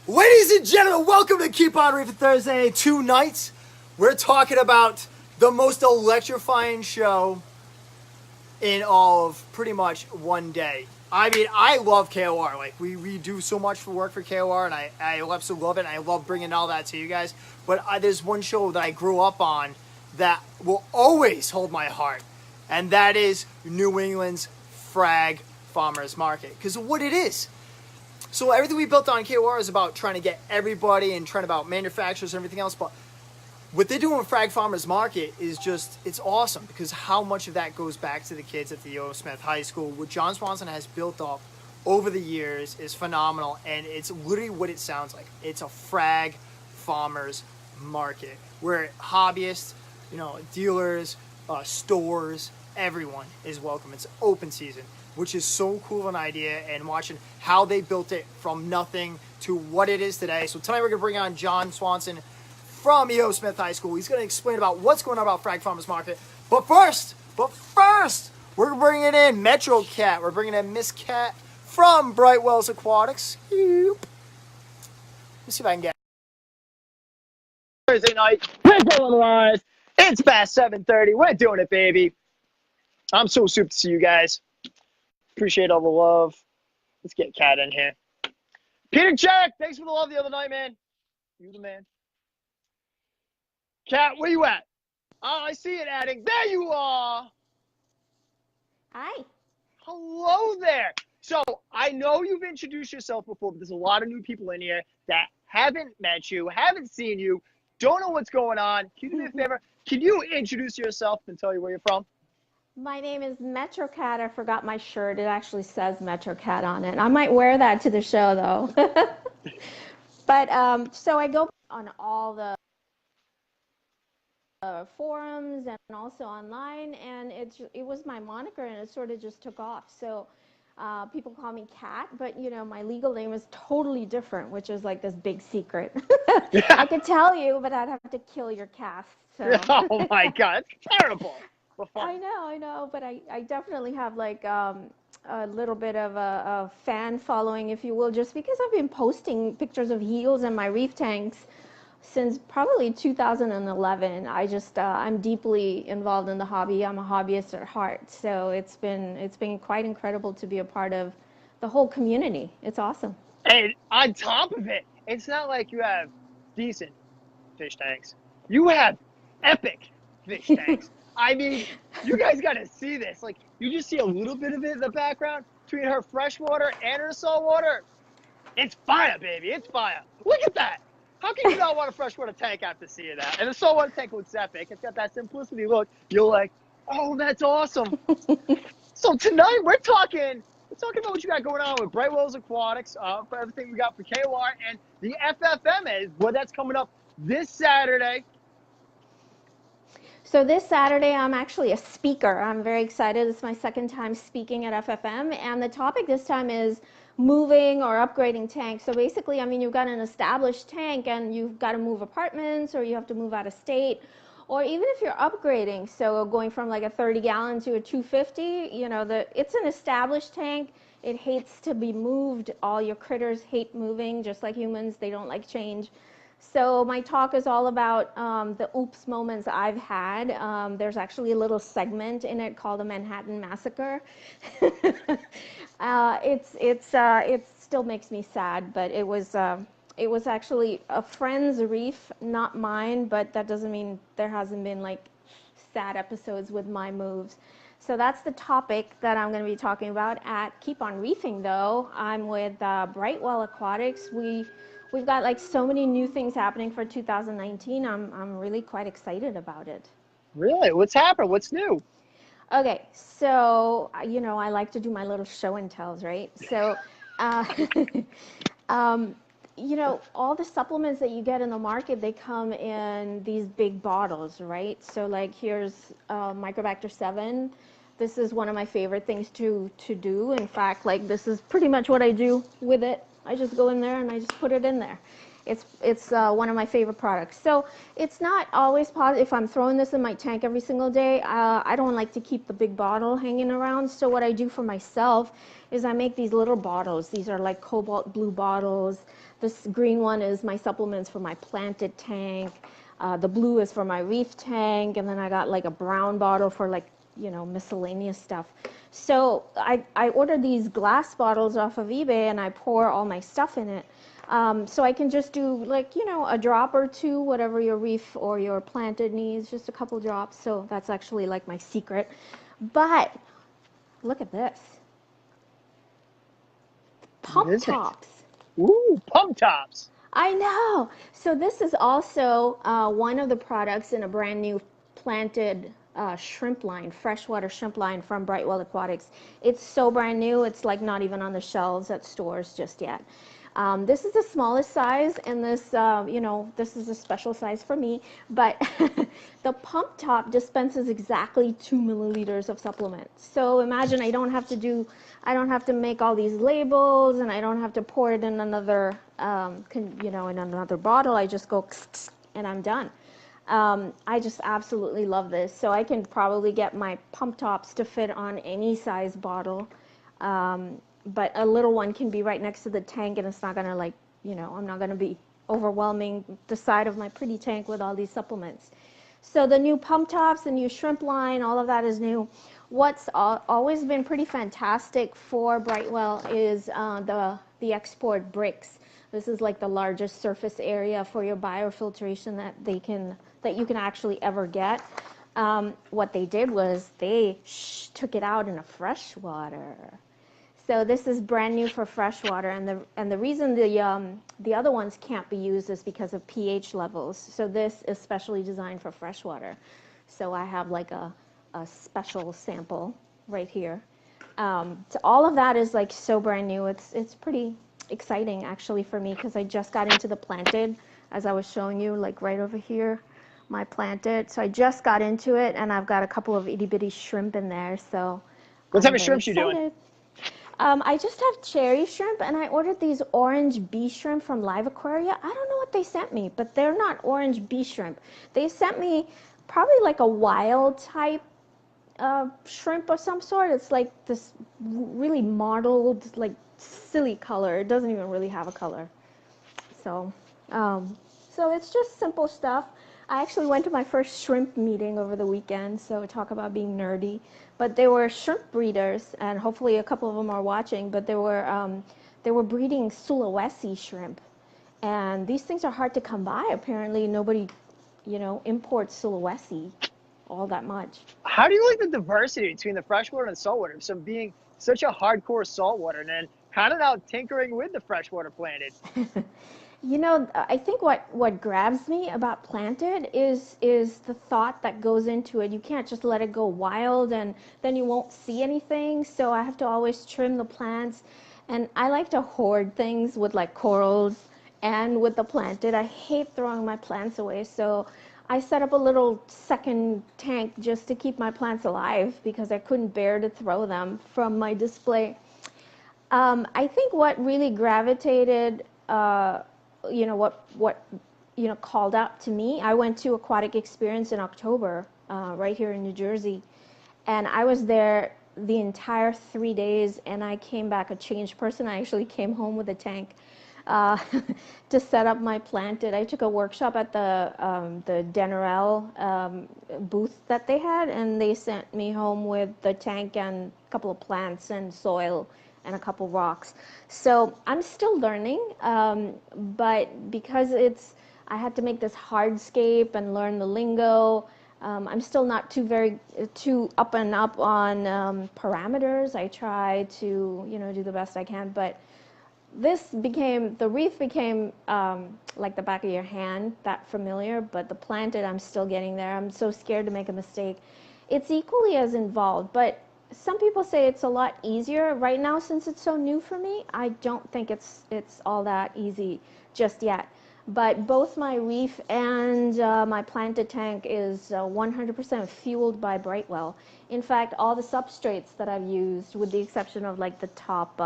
Ladies and gentlemen, welcome to Keep On Reefing Thursday. Tonight, we're talking about the most electrifying show in all of pretty much one day. I mean, I love KOR. Like, we do so much for work for KOR, and I absolutely love it, and I love bringing all that to you guys. But there's one show that I grew up on that will always hold my heart, and that is New England's Frag Farmers Market. Because of what it is. So everything we built on KOR is about trying to get everybody and trying about manufacturers and everything else. But what they do in Frag Farmers Market is just, it's awesome because how much of that goes back to the kids at the O. Smith High School. What Jon Swanson has built up over the years is phenomenal. And it's literally what it sounds like. It's a Frag Farmers Market where hobbyists, dealers, stores, everyone is welcome. It's open season, which is so cool an idea, and watching how they built it from nothing to what it is today. So tonight we're going to bring on Jon Swanson from E.O. Smith High School. He's going to explain about what's going on about Frag Farmers Market. But first, we're bringing in MetroKat. We're bringing in Miss Kat from Brightwell Aquatics. Let's see if I can get Thursday night. It's past 7:30. We're doing it, baby. I'm so super to see you guys. Appreciate all the love. Let's get Kat in here. Peter Jack, thanks for the love the other night, man. You the man. Kat, where you at? I see it adding. There you are. Hi. Hello there. So I know you've introduced yourself before, but there's a lot of new people in here that haven't met you, haven't seen you, don't know what's going on. Can you do me a favor? Can you introduce yourself and tell you where you're from? My name is MetroKat. I forgot my shirt. It actually says MetroKat on it. I might wear that to the show, though. But so I go on all the forums and also online, and it was my moniker, and it sort of just took off. So people call me Kat, but my legal name is totally different, which is like this big secret. I could tell you, but I'd have to kill your cast. So. Oh my God, it's terrible. I know, but I definitely have like a little bit of a fan following, if you will, just because I've been posting pictures of heels in my reef tanks since probably 2011. I'm deeply involved in the hobby. I'm a hobbyist at heart, so it's been quite incredible to be a part of the whole community. It's awesome. And on top of it, it's not like you have decent fish tanks. You have epic fish tanks. I mean, you guys got to see this. Like, you just see a little bit of it in the background between her freshwater and her saltwater. It's fire, baby. It's fire. Look at that. How can you not want a freshwater tank after seeing that? And the saltwater tank looks epic. It's got that simplicity look. You're like, oh, that's awesome. So tonight we're talking about what you got going on with Brightwell Aquatics, for everything we got for KOR, and the FFM is what that's coming up this Saturday. So this Saturday, I'm actually a speaker. I'm very excited. It's my second time speaking at FFM, and the topic this time is moving or upgrading tanks. So basically, I mean, you've got an established tank and you've got to move apartments, or you have to move out of state, or even if you're upgrading, so going from like a 30-gallon to a 250, it's an established tank. It hates to be moved. All your critters hate moving, just like humans. They don't like change. So my talk is all about the oops moments I've had. There's actually a little segment in it called the Manhattan Massacre. It still makes me sad, but it was actually a friend's reef, not mine. But that doesn't mean there hasn't been like sad episodes with my moves. So that's the topic that I'm going to be talking about at Keep On Reefing. Though I'm with Brightwell Aquatics. We've got like so many new things happening for 2019. I'm really quite excited about it. Really? What's happened? What's new? Okay, so I like to do my little show and tells, right? So, all the supplements that you get in the market, they come in these big bottles, right? So like here's Microbacter 7. This is one of my favorite things to do. In fact, like this is pretty much what I do with it. I just go in there and I just put it in there. It's one of my favorite products. So it's not always positive. If I'm throwing this in my tank every single day, I don't like to keep the big bottle hanging around. So what I do for myself is I make these little bottles. These are like cobalt blue bottles. This green one is my supplements for my planted tank. The blue is for my reef tank, and then I got like a brown bottle for like, miscellaneous stuff. So I ordered these glass bottles off of eBay, and I pour all my stuff in it. So I can just do like, a drop or two, whatever your reef or your planted needs, just a couple drops. So that's actually like my secret. But look at this. Pump tops. Ooh, pump tops. I know. So this is also one of the products in a brand new planted shrimp line, freshwater shrimp line from Brightwell Aquatics. It's so brand new, it's like not even on the shelves at stores just yet. This is the smallest size, and this, this is a special size for me, but the pump top dispenses exactly 2 milliliters of supplement. So imagine I don't have to make all these labels, and I don't have to pour it in another, in another bottle. I just go and I'm done. I just absolutely love this. So I can probably get my pump tops to fit on any size bottle. But a little one can be right next to the tank, and it's not going to I'm not going to be overwhelming the side of my pretty tank with all these supplements. So the new pump tops, the new shrimp line, all of that is new. What's always been pretty fantastic for Brightwell is the export bricks. This is like the largest surface area for your biofiltration that you can actually ever get. What they did was they took it out in a freshwater. So this is brand new for freshwater, and the reason the other ones can't be used is because of pH levels. So this is specially designed for freshwater. So I have like a special sample right here. So all of that is like so brand new. It's pretty exciting actually for me, because I just got into the planted, as I was showing you, like right over here, my planted. So I just got into it, and I've got a couple of itty bitty shrimp in there. So what type of shrimps you doing? I just have cherry shrimp, and I ordered these orange bee shrimp from Live Aquaria. I don't know what they sent me, but they're not orange bee shrimp. They sent me probably like a wild type shrimp of some sort. It's like this really mottled, like silly color. It doesn't even really have a color. So, so it's just simple stuff. I actually went to my first shrimp meeting over the weekend, so talk about being nerdy. But they were shrimp breeders, and hopefully a couple of them are watching, but they were breeding Sulawesi shrimp. And these things are hard to come by. Apparently nobody, imports Sulawesi all that much. How do you like the diversity between the freshwater and the saltwater? So being such a hardcore saltwater, and then kind of now tinkering with the freshwater planted. I think what grabs me about planted is the thought that goes into it. You can't just let it go wild, and then you won't see anything. So I have to always trim the plants, and I like to hoard things with like corals and with the planted. I hate throwing my plants away, so I set up a little second tank just to keep my plants alive, because I couldn't bear to throw them from my display. I think what really gravitated what called out to me. I went to Aquatic Experience in October, right here in New Jersey, and I was there the entire 3 days, and I came back a changed person. I actually came home with a tank to set up my planted. I took a workshop at the Denorel booth that they had, and they sent me home with the tank and a couple of plants and soil and a couple rocks. So I'm still learning, but because I had to make this hardscape and learn the lingo, I'm still not too up and up on parameters. I try to do the best I can, but the reef became like the back of your hand, that familiar, but the planted, I'm still getting there. I'm so scared to make a mistake. It's equally as involved, but some people say it's a lot easier. Right now, since it's so new for me, I don't think it's all that easy just yet. But both my reef and my planted tank is 100% fueled by Brightwell. In fact, all the substrates that I've used, with the exception of like the top,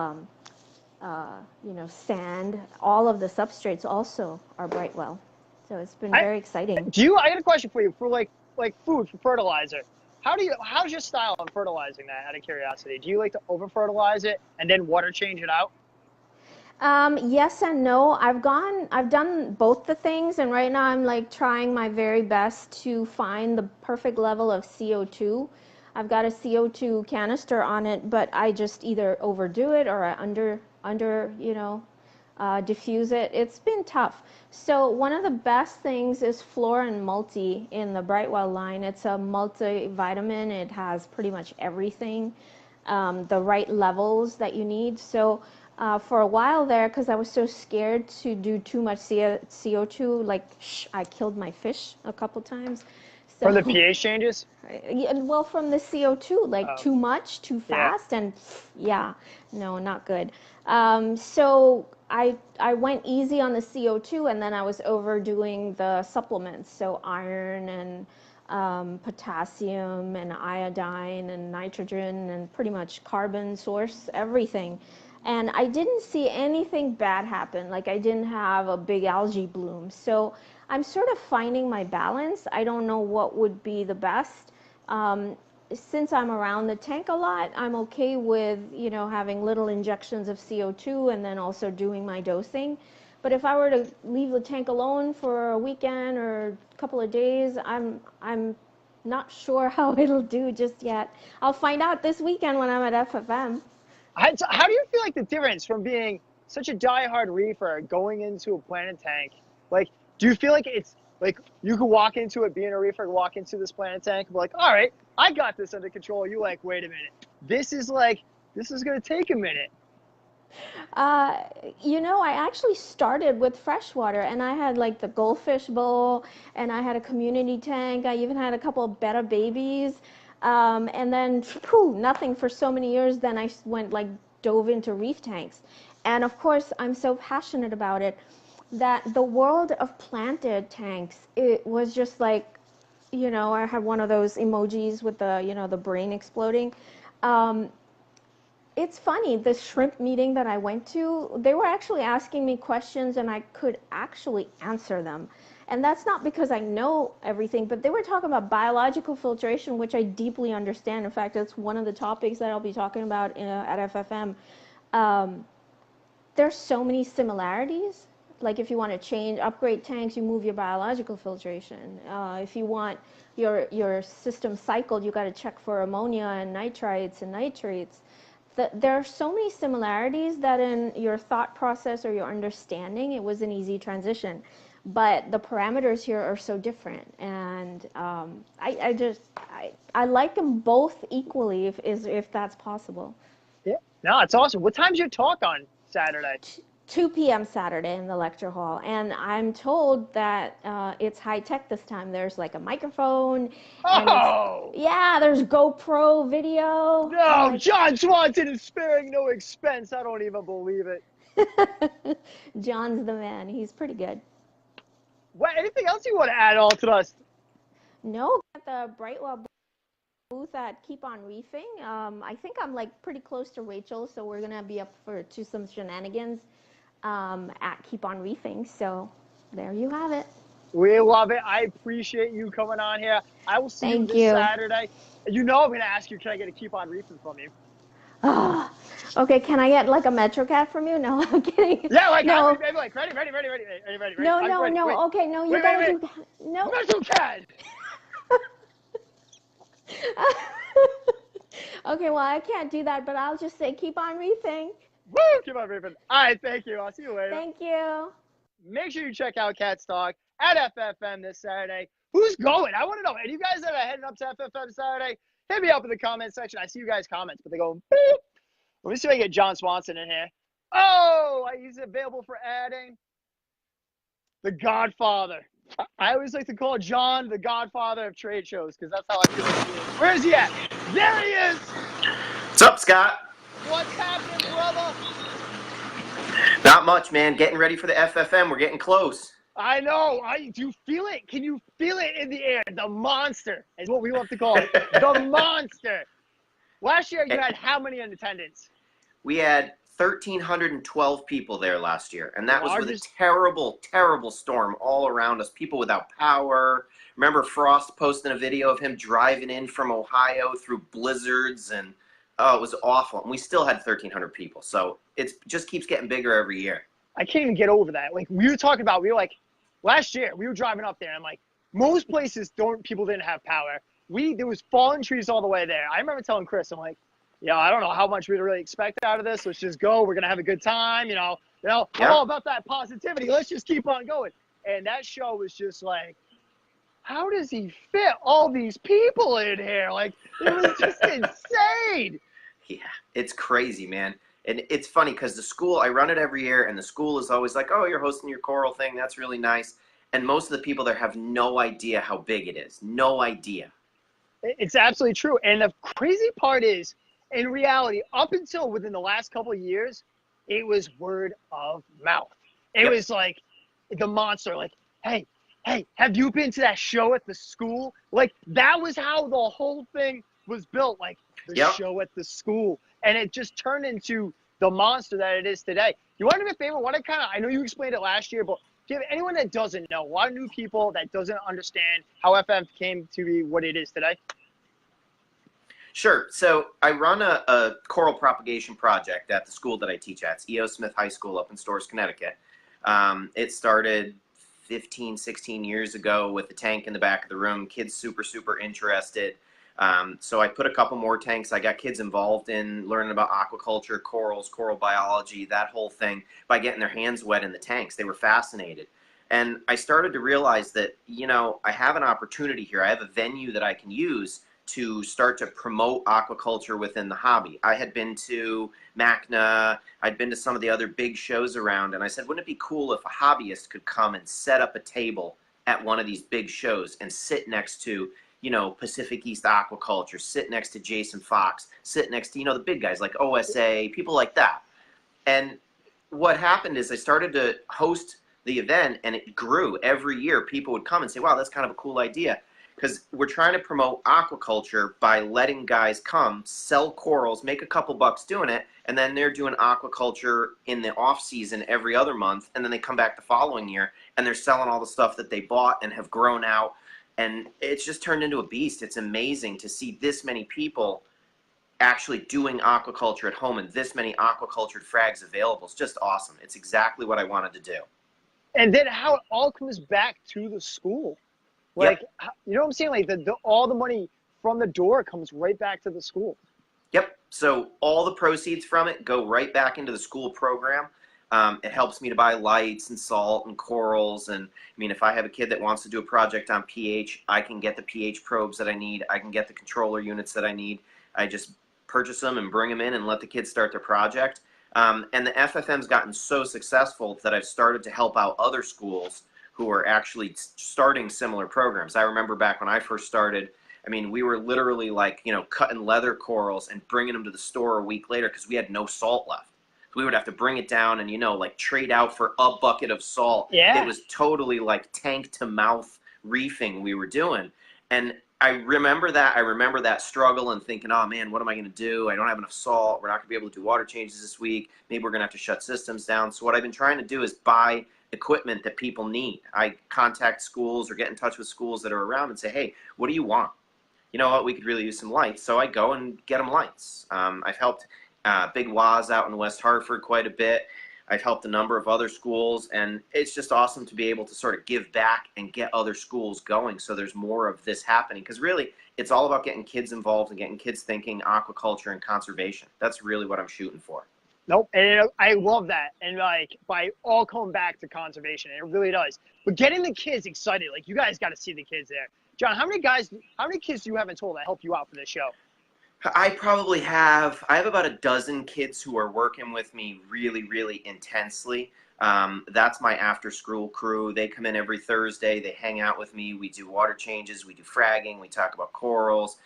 sand, all of the substrates also are Brightwell. So it's been very exciting. I got a question for you for like food, for fertilizer. How's your style on fertilizing that, out of curiosity? Do you like to over fertilize it and then water change it out? Yes and no. I've done both the things, and right now I'm like trying my very best to find the perfect level of CO2. I've got a CO2 canister on it, but I just either overdo it or I diffuse it. It's been tough. So one of the best things is Flora and Multi in the Brightwell line. It's a multivitamin. It has pretty much everything, the right levels that you need. So for a while there, because I was so scared to do too much CO2, like I killed my fish a couple times. So, From the pH changes? yeah, well, from the CO2, like Oh. too much, too Yeah. fast, and yeah, no, not good. So I went easy on the CO2, and then I was overdoing the supplements, so iron and potassium and iodine and nitrogen and pretty much carbon source, everything. And I didn't see anything bad happen. Like I didn't have a big algae bloom. So I'm sort of finding my balance. I don't know what would be the best. Since I'm around the tank a lot, I'm okay with, having little injections of CO2 and then also doing my dosing. But if I were to leave the tank alone for a weekend or a couple of days, I'm not sure how it'll do just yet. I'll find out this weekend when I'm at FFM. How do you feel like the difference from being such a diehard reefer going into a planted tank? Like, do you feel like it's like you could walk into it being a reefer, walk into this planted tank, and be like, all right, I got this under control. You like, wait a minute, this is going to take a minute. I actually started with freshwater, and I had like the goldfish bowl, and I had a community tank. I even had a couple of betta babies. And then, nothing for so many years. Then I dove into reef tanks. And of course, I'm so passionate about it that the world of planted tanks, it was just like, I had one of those emojis with the brain exploding. It's funny, the shrimp meeting that I went to, they were actually asking me questions and I could actually answer them. And that's not because I know everything, but they were talking about biological filtration, which I deeply understand. In fact, that's one of the topics that I'll be talking about at FFM. There's so many similarities. Like if you want to upgrade tanks, you move your biological filtration. If you want your system cycled, you got to check for ammonia and nitrites and nitrates. There are so many similarities that in your thought process or your understanding, it was an easy transition. But the parameters here are so different, and I like them both equally if that's possible. Yeah, no, it's awesome. What time's your talk on Saturday? 2 p.m. Saturday in the lecture hall, and I'm told that it's high tech this time. There's like a microphone. Oh! Yeah, there's GoPro video. No, Jon Swanson is sparing no expense. I don't even believe it. John's the man. He's pretty good. What? Anything else you want to add on to us? No, at the Brightwell booth at Keep On Reefing. I think I'm like pretty close to Rachel, so we're gonna be up to some shenanigans at Keep On Reefing. So there you have it. We love it. I appreciate you coming on here. I will see you this Saturday. You know I'm going to ask you, can I get a Keep On Reefing from you? Okay, can I get like a MetroKat from you? No, I'm kidding. Yeah, like, no. Maybe like, ready? No, okay, no, you gotta do that. No. MetroKat! Okay, well, I can't do that, but I'll just say keep on reefing. Woo! Keep on reefing. All right, thank you. I'll see you later. Thank you. Make sure you check out Kat's Talk at FFM this Saturday. Who's going? I want to know. And you guys that are heading up to FFM Saturday, hit me up in the comment section. I see you guys' comments, but they go beep. Let me see if I can get Jon Swanson in here. Oh, he's available for adding. The Godfather. I always like to call John the Godfather of trade shows because that's how I feel like he is. Where is he at? There he is. What's up, Scott? What's happening, brother? Not much, man. Getting ready for the FFM. We're getting close. I know. Do you feel it? Can you feel it in the air? The monster is what we love to call it. The monster. Last year, you had how many in attendance? We had 1,312 people there last year, and that was with a terrible, terrible storm all around us. People without power. Remember Frost posting a video of him driving in from Ohio through blizzards, and Oh, it was awful. And we still had 1,300 people. So it just keeps getting bigger every year. I can't even get over that. Like, we were talking about, we were like, last year, we were driving up there, and I'm like, most places people didn't have power. There was fallen trees all the way there. I remember telling Chris, I'm like, I don't know how much we'd really expect out of this. Let's just go. We're going to have a good time. I'm all about that positivity. Let's just keep on going. And that show was just like, how does he fit all these people in here? Like, it was just insane. Yeah, it's crazy, man. And it's funny because the school, I run it every year, and the school is always like, oh, you're hosting your choral thing. That's really nice. And most of the people there have no idea how big it is. No idea. It's absolutely true. And the crazy part is, in reality, up until within the last couple of years, it was word of mouth. It was like the monster, like, hey, have you been to that show at the school? Like, that was how the whole thing was built, like the show at the school. And it just turned into the monster that it is today. You want to do me a favor? I know you explained it last year, but give anyone that doesn't know, a lot of new people that doesn't understand how FF came to be what it is today. Sure. So I run a coral propagation project at the school that I teach at. It's E.O. Smith High School up in Storrs, Connecticut. It started 15, 16 years ago with a tank in the back of the room. Kids super, super interested. So I put a couple more tanks. I got kids involved in learning about aquaculture, corals, coral biology, that whole thing by getting their hands wet in the tanks. They were fascinated. And I started to realize that, I have an opportunity here. I have a venue that I can use to start to promote aquaculture within the hobby. I had been to MACNA, I'd been to some of the other big shows around, and I said, wouldn't it be cool if a hobbyist could come and set up a table at one of these big shows and sit next to, Pacific East Aquaculture, sit next to Jason Fox, sit next to, the big guys like OSA, people like that. And what happened is I started to host the event, and it grew. Every year people would come and say, wow, that's kind of a cool idea. Because we're trying to promote aquaculture by letting guys come, sell corals, make a couple bucks doing it, and then they're doing aquaculture in the off season every other month, and then they come back the following year, and they're selling all the stuff that they bought and have grown out, and it's just turned into a beast. It's amazing to see this many people actually doing aquaculture at home and this many aquacultured frags available. It's just awesome. It's exactly what I wanted to do. And then how it all comes back to the school. Like, you know what I'm saying? Like, all the money from the door comes right back to the school. Yep. So all the proceeds from it go right back into the school program. It helps me to buy lights and salt and corals. And, if I have a kid that wants to do a project on pH, I can get the pH probes that I need. I can get the controller units that I need. I just purchase them and bring them in and let the kids start their project. And the FFM's gotten so successful that I've started to help out other schools who are actually starting similar programs. I remember back when I first started, we were literally like, cutting leather corals and bringing them to the store a week later because we had no salt left. So we would have to bring it down and, like trade out for a bucket of salt. Yeah. It was totally like tank to mouth reefing we were doing. And I remember that struggle and thinking, oh man, what am I going to do? I don't have enough salt. We're not going to be able to do water changes this week. Maybe we're going to have to shut systems down. So what I've been trying to do is buy equipment that people need. I contact schools or get in touch with schools that are around and say, hey, what do you want? You know what, we could really use some lights. So I go and get them lights. I've helped Big Waz out in West Hartford quite a bit. I've helped a number of other schools, and it's just awesome to be able to sort of give back and get other schools going so there's more of this happening. Because really, it's all about getting kids involved and getting kids thinking aquaculture and conservation. That's really what I'm shooting for. Nope, and I love that, and like by all coming back to conservation, it really does. But getting the kids excited, like you guys got to see the kids there. John, how many kids do you have in total that help you out for this show? I have about a dozen kids who are working with me really, really intensely. That's my after school crew. They come in every Thursday. They hang out with me. We do water changes. We do fragging. We talk about corals.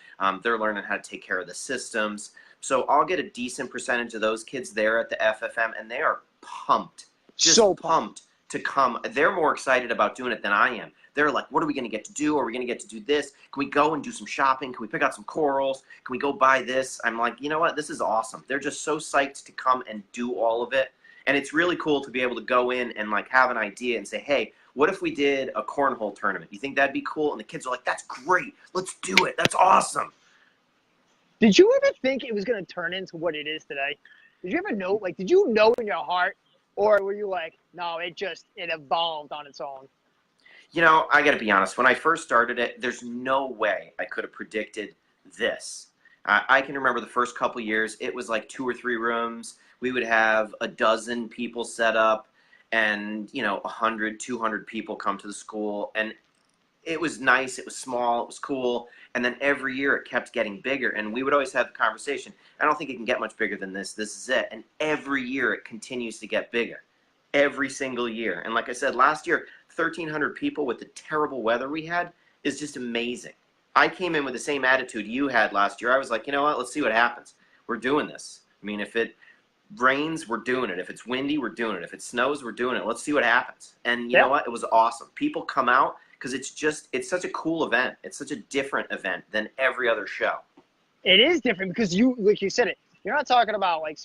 They're learning how to take care of the systems. So I'll get a decent percentage of those kids there at the FFM, and they are pumped, just so pumped to come. They're more excited about doing it than I am. They're like, what are we going to get to do? Are we going to get to do this? Can we go and do some shopping? Can we pick out some corals? Can we go buy this? I'm like, you know what? This is awesome. They're just so psyched to come and do all of it. And it's really cool to be able to go in and like have an idea and say, hey, what if we did a cornhole tournament? You think that'd be cool? And the kids are like, that's great. Let's do it. That's awesome. Did you ever think it was going to turn into what it is today? Did you ever know, like, did you know in your heart, or were you like, no, it evolved on its own? You know, I got to be honest. When I first started it, there's no way I could have predicted this. I can remember the first couple years, it was like 2 or 3 rooms. We would have a dozen people set up and, you know, 100, 200 people come to the school. And it was nice. It was small. It was cool. And then every year it kept getting bigger. And we would always have the conversation, I don't think it can get much bigger than this. This is it. And every year it continues to get bigger. Every single year. And like I said, last year, 1,300 people with the terrible weather we had is just amazing. I came in with the same attitude you had last year. I was like, you know what? Let's see what happens. We're doing this. I mean, if it rains, we're doing it. If it's windy, we're doing it. If it snows, we're doing it. Let's see what happens. And you know what? It was awesome. People come out because it's such a cool event. It's such a different event than every other show. It is different because you, like you said it, you're not talking about like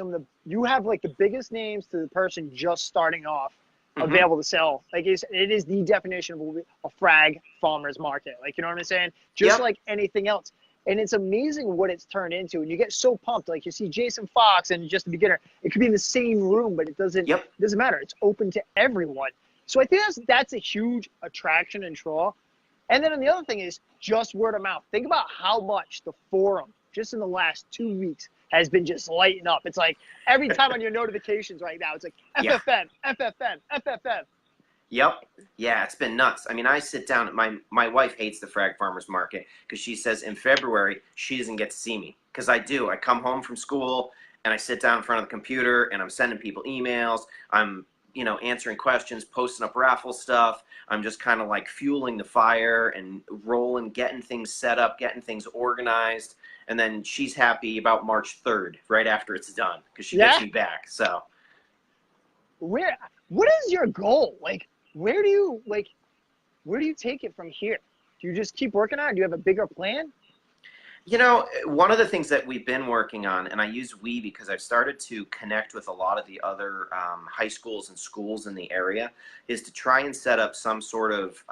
you have like the biggest names to the person just starting off available to sell. Like it is the definition of a frag farmer's market. Like, you know what I'm saying? Just like anything else. And it's amazing what it's turned into. And you get so pumped. Like you see Jason Fox and just a beginner. It could be in the same room, but it doesn't matter. It's open to everyone. So I think that's a huge attraction and draw. And then the other thing is just word of mouth. Think about how much the forum, just in the last 2 weeks, has been just lighting up. It's like every time on your notifications right now, it's like FFM, FFM, FFM. Yep. Yeah, it's been nuts. I mean, I sit down. My wife hates the Frag Farmers Market because she says in February she doesn't get to see me. Because I do. I come home from school and I sit down in front of the computer and I'm sending people emails. I'm, you know, answering questions, posting up raffle stuff. I'm just kind of like fueling the fire and rolling, getting things set up, getting things organized. And then she's happy about March 3rd, right after it's done, because she gets me back. So, what is your goal? Like, where do you take it from here? Do you just keep working on it? Do you have a bigger plan? You know, one of the things that we've been working on, and I use we because I've started to connect with a lot of the other high schools and schools in the area, is to try and set up some sort of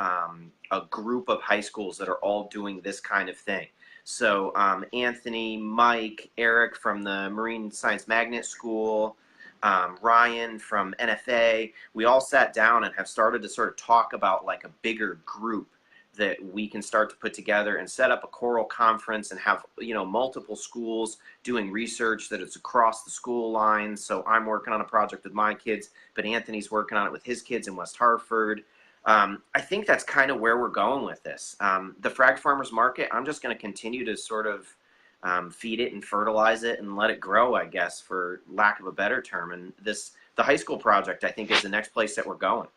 a group of high schools that are all doing this kind of thing. So Anthony, Mike, Eric from the Marine Science Magnet School, Ryan from NFA, we all sat down and have started to sort of talk about like a bigger group that we can start to put together and set up a choral conference and have, you know, multiple schools doing research that is across the school lines. So I'm working on a project with my kids, but Anthony's working on it with his kids in West Hartford. I think that's kind of where we're going with this. The Frag Farmers Market, I'm just going to continue to sort of feed it and fertilize it and let it grow, I guess, for lack of a better term. And the high school project, I think, is the next place that we're going.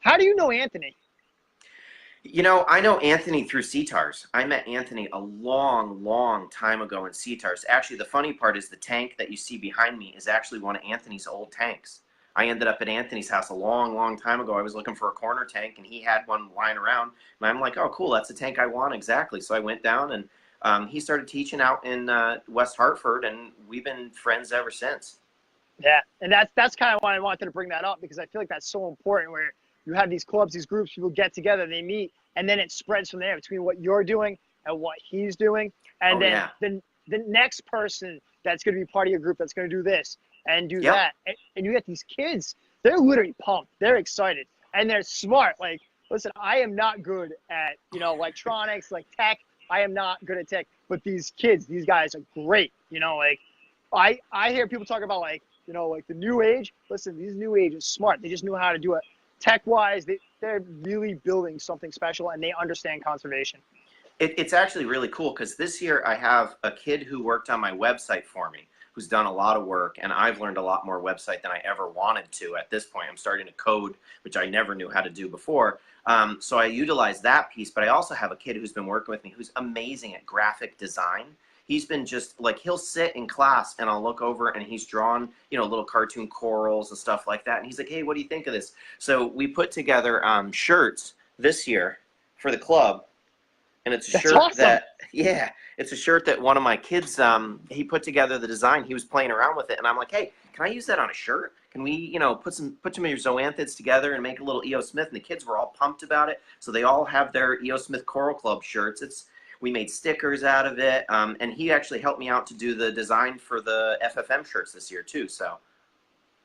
How do you know Anthony? You know, I know Anthony through CTARS. I met Anthony a long, long time ago in CTARS. Actually, the funny part is the tank that you see behind me is actually one of Anthony's old tanks. I ended up at Anthony's house a long, long time ago. I was looking for a corner tank, and he had one lying around. And I'm like, oh, cool, that's the tank I want exactly. So I went down, and he started teaching out in West Hartford, and we've been friends ever since. Yeah, and that's kind of why I wanted to bring that up, because I feel like that's so important, where you have these clubs, these groups, people get together, they meet, and then it spreads from there between what you're doing and what he's doing. And then the next person that's going to be part of your group that's going to do this and do that. And you get these kids, they're literally pumped. They're excited. And they're smart. Like, listen, I am not good at, you know, electronics, like tech. I am not good at tech. But these kids, these guys are great. You know, like, I hear people talk about, like, you know, like the new age. Listen, these new age is smart. They just knew how to do it. Tech-wise, they're really building something special, and they understand conservation. It's actually really cool, because this year I have a kid who worked on my website for me, who's done a lot of work, and I've learned a lot more website than I ever wanted to at this point. I'm starting to code, which I never knew how to do before. So I utilize that piece, but I also have a kid who's been working with me who's amazing at graphic design. He's been just like, he'll sit in class and I'll look over and he's drawn, you know, little cartoon corals and stuff like that. And he's like, hey, what do you think of this? So we put together shirts this year for the club. And it's a shirt that, it's a shirt that one of my kids, he put together the design. He was playing around with it. And I'm like, hey, can I use that on a shirt? Can we, you know, put some of your zoanthids together and make a little E.O. Smith? And the kids were all pumped about it. So they all have their E.O. Smith Coral Club shirts. We made stickers out of it. And he actually helped me out to do the design for the FFM shirts this year too. So.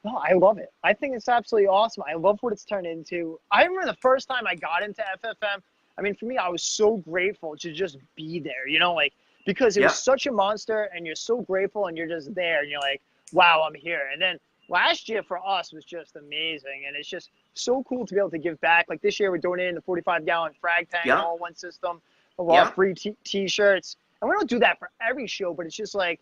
No, I love it. I think it's absolutely awesome. I love what it's turned into. I remember the first time I got into FFM. I mean, for me, I was so grateful to just be there, you know, like, because it was such a monster and you're so grateful and you're just there and you're like, wow, I'm here. And then last year for us was just amazing. And it's just so cool to be able to give back. Like this year, we're donating the 45-gallon frag tank, all one system, a lot of free t-shirts. And we don't do that for every show, but it's just like,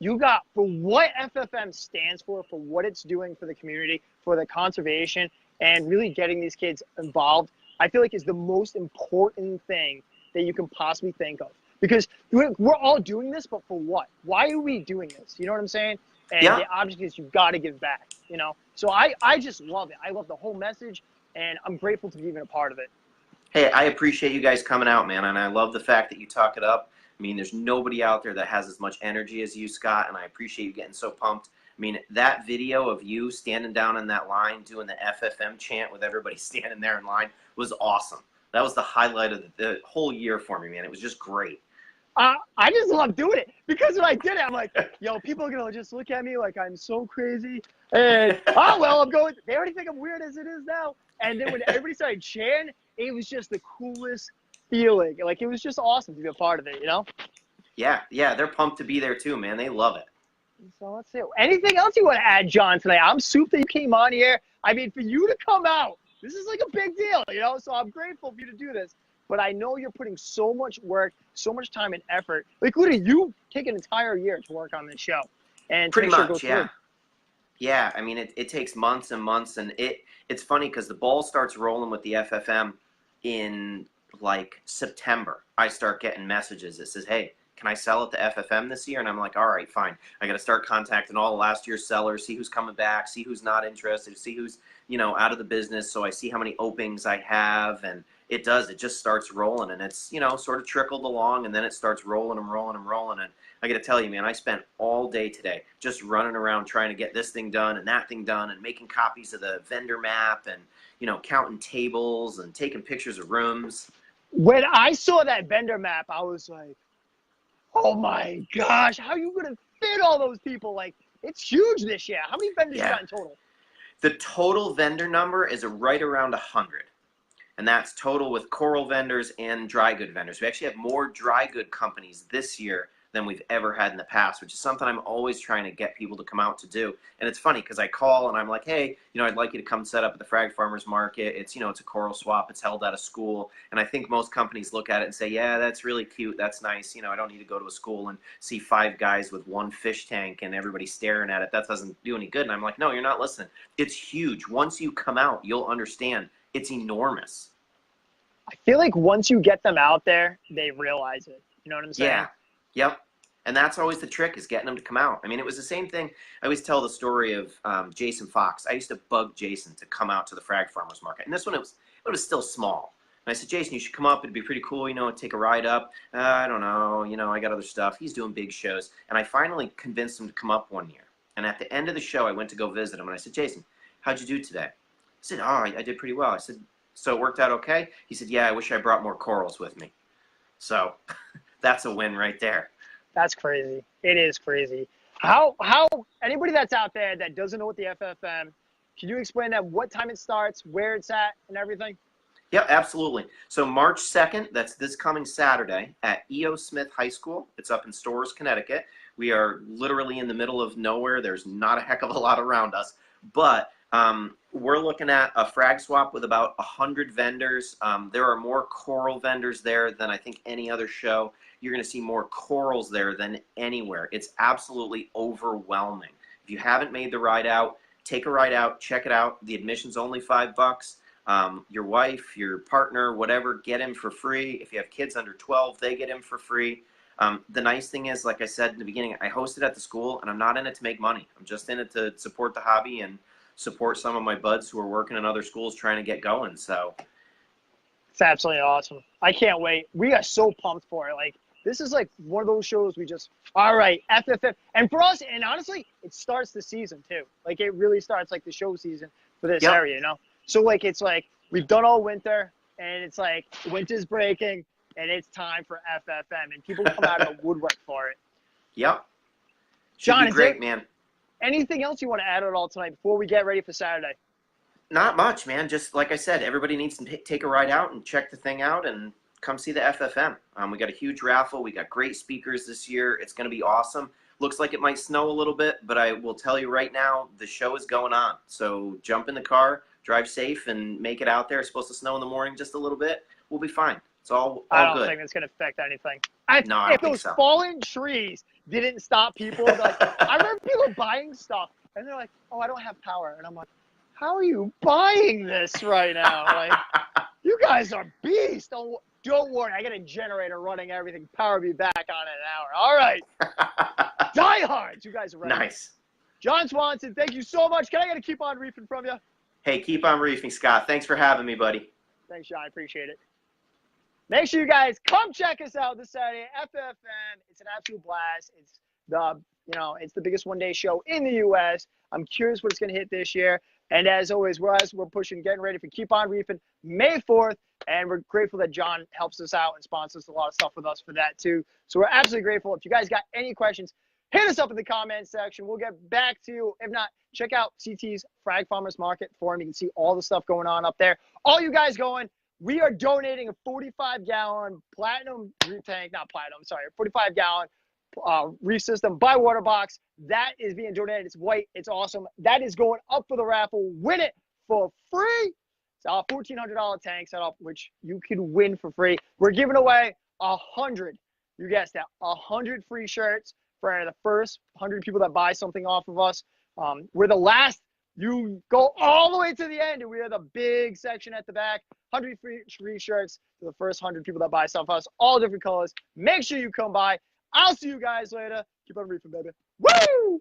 you got, for what FFM stands for what it's doing for the community, for the conservation, and really getting these kids involved, I feel like is the most important thing that you can possibly think of. Because we're all doing this, but for what? Why are we doing this? You know what I'm saying? And the object is you've got to give back, you know? So I just love it. I love the whole message, and I'm grateful to be even a part of it. Hey, I appreciate you guys coming out, man, and I love the fact that you talk it up. I mean, there's nobody out there that has as much energy as you, Scott, and I appreciate you getting so pumped. I mean, that video of you standing down in that line doing the FFM chant with everybody standing there in line was awesome. That was the highlight of the whole year for me, man. It was just great. I just love doing it because when I did it, I'm like, yo, people are going to just look at me like I'm so crazy. And, oh, well, they already think I'm weird as it is now. And then when everybody started cheering, it was just the coolest feeling. Like, it was just awesome to be a part of it, you know? Yeah, they're pumped to be there too, man. They love it. So let's see. Anything else you want to add, John, tonight? I'm super that you came on here. I mean, for you to come out, this is like a big deal, you know? So I'm grateful for you to do this. But I know you're putting so much work, so much time and effort. Like, literally, you take an entire year to work on this show. And pretty much, yeah. Through. Yeah, I mean, it takes months and months. And it's funny because the ball starts rolling with the FFM in, like, September. I start getting messages that says, hey, can I sell at the FFM this year? And I'm like, all right, fine. I got to start contacting all last year's sellers, see who's coming back, see who's not interested, see who's, you know, out of the business. So I see how many openings I have, and it just starts rolling, and it's, you know, sort of trickled along, and then it starts rolling and rolling and rolling. And I got to tell you, man, I spent all day today just running around trying to get this thing done and that thing done and making copies of the vendor map and, you know, counting tables and taking pictures of rooms. When I saw that vendor map, I was like, oh my gosh, how are you going to fit all those people? Like, it's huge this year. How many vendors you got in total? The total vendor number is right around 100. And that's total with coral vendors and dry good vendors. We actually have more dry good companies this year than we've ever had in the past, which is something I'm always trying to get people to come out to do. And it's funny because I call and I'm like, hey, you know, I'd like you to come set up at the Frag Farmers Market. It's, you know, it's a coral swap. It's held at a school. And I think most companies look at it and say, yeah, that's really cute. That's nice. You know, I don't need to go to a school and see 5 guys with 1 fish tank and everybody staring at it. That doesn't do any good. And I'm like, no, you're not listening. It's huge. Once you come out, you'll understand. It's enormous. I feel like once you get them out there, they realize it. You know what I'm saying? Yeah. Yep. And that's always the trick, is getting them to come out. I mean, it was the same thing. I always tell the story of Jason Fox. I used to bug Jason to come out to the Frag Farmers Market. And this one, it was still small. And I said, Jason, you should come up. It'd be pretty cool, you know, take a ride up. I don't know. You know, I got other stuff. He's doing big shows. And I finally convinced him to come up one year. And at the end of the show, I went to go visit him. And I said, Jason, how'd you do today? He said, oh, I did pretty well. I said, so it worked out okay? He said, yeah, I wish I brought more corals with me. So that's a win right there. That's crazy. It is crazy. How anybody that's out there that doesn't know what the FFM, can you explain that, what time it starts, where it's at, and everything? Yeah, absolutely. So March 2nd, that's this coming Saturday, at E.O. Smith High School. It's up in Storrs, Connecticut. We are literally in the middle of nowhere. There's not a heck of a lot around us. But we're looking at a frag swap with about 100 vendors. There are more coral vendors there than I think any other show. You're going to see more corals there than anywhere. It's absolutely overwhelming. If you haven't made the ride out, take a ride out, check it out. The admission's only $5. Your wife, your partner, whatever, get in for free. If you have kids under 12, they get in for free. The nice thing is, like I said in the beginning, I host it at the school, and I'm not in it to make money. I'm just in it to support the hobby and support some of my buds who are working in other schools trying to get going. So it's absolutely awesome. I can't wait. We are so pumped for it. Like, this is like one of those shows we just, all right, FFF. And for us, and honestly, it starts the season too. Like, it really starts like the show season for this area, you know? So like, it's like, we've done all winter, and it's like winter's breaking, and it's time for FFM, and people come out of the woodwork for it. Yep. Should John, be great, man. Anything else you want to add at all tonight before we get ready for Saturday? Not much, man. Just like I said, everybody needs to take a ride out and check the thing out and come see the FFM. We got a huge raffle. We got great speakers this year. It's going to be awesome. Looks like it might snow a little bit, but I will tell you right now, the show is going on. So jump in the car, drive safe, and make it out there. It's supposed to snow in the morning just a little bit. We'll be fine. It's all good. I don't think it's going to affect anything. I don't think so. If those fallen trees didn't stop people, like, I remember people buying stuff, and they're like, oh, I don't have power. And I'm like, how are you buying this right now? Like, you guys are beasts. Don't worry. I got a generator running everything. Power be back on in an hour. All right. Diehards. You guys are ready. Nice. Jon Swanson, thank you so much. Can I get a keep on reefing from you? Hey, keep on reefing, Scott. Thanks for having me, buddy. Thanks, John. I appreciate it. Make sure you guys come check us out this Saturday at FFM. It's an absolute blast. It's the biggest one-day show in the U.S. I'm curious what it's going to hit this year. And as always, we're pushing, getting ready for Keep On Reefing May 4th. And we're grateful that John helps us out and sponsors a lot of stuff with us for that too. So we're absolutely grateful. If you guys got any questions, hit us up in the comments section. We'll get back to you. If not, check out CT's Frag Farmers Market forum. You can see all the stuff going on up there. All you guys going, we are donating a 45-gallon platinum reef tank, not platinum, sorry, 45-gallon reef system by Waterbox. That is being donated. It's white. It's awesome. That is going up for the raffle. Win it for free. It's a $1,400 tank setup, which you can win for free. We're giving away 100, you guessed that, 100 free shirts for the first 100 people that buy something off of us. We're the last. You go all the way to the end, and we are the big section at the back. 100 free shirts to the first 100 people that buy stuff from us, all different colors. Make sure you come by. I'll see you guys later. Keep on reefing, baby. Woo!